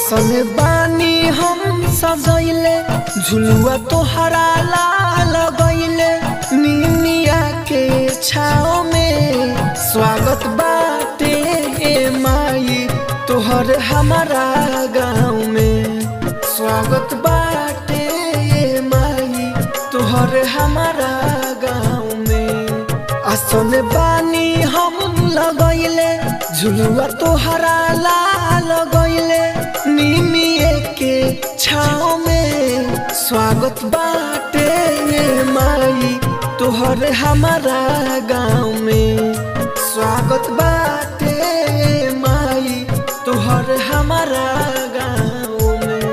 आसन बानी हम सजैले झुलुआ तोहरा लाल गईले निमिया के छाओ में स्वागत बाटे ए माई तोहर हमारा गाँव में स्वागत बाटे ए माई तोहर हमारा गाँव में। आसन बानी हम लगैले झुलुआ तोहरा लाल गईले निमिया के छाओ में स्वागत बाटे ए माई तोहर हमारा गाँव में स्वागत बाटे ए माई तोहर हमारा गाँव में।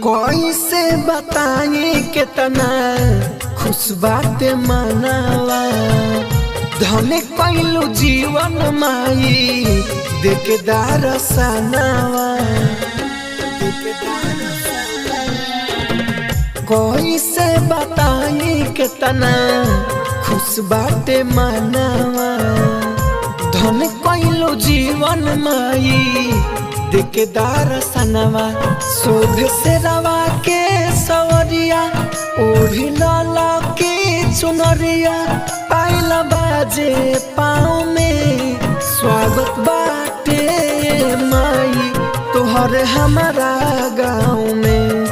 कैसे बताई कितना खुश बाटे मनावा धन कैलू जीवन माई देके दारसनावा कैसे बताई कितना खुश बाटे मनावा धन कैलू जीवन माई देके दारसनवा शोभ से रवा के सवरिया ओढ़ी लाला के चुनरिया पायल बाजे पाँव में स्वागत बाटे माई तोहर हमारा गाँव में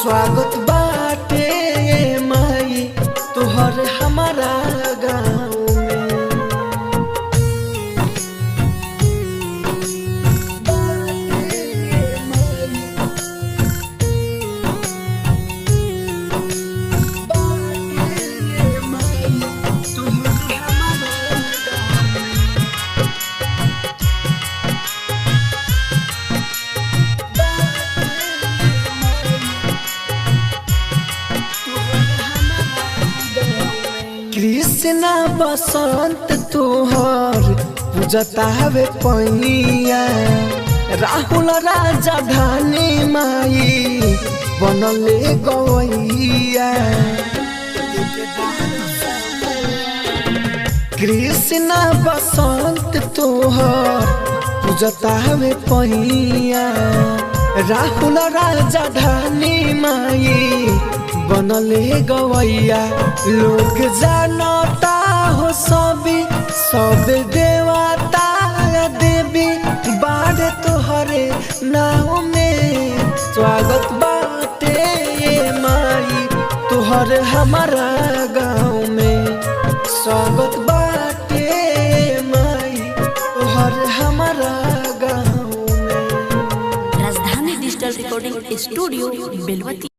स्वागत बाटे माई तोहर हमारा गाँव में। कृष्णा बसंत तोहर पूजता हवे पैया राहुल राजा धानी माई बनले गवैया कृष्णा बसंत तोहर पूजता हवे पैया राहुल राजा धानी माई बनले गवैया लोग जानता हो सब देवता देवी बाड़े तोहरे नाव में स्वागत बाटे माई तोहर हमारा गाँव में स्वागत बाटे माई तोहर हमारा गाँव में। राजधानी डिजिटल रिकॉर्डिंग स्टूडियो बेलवती।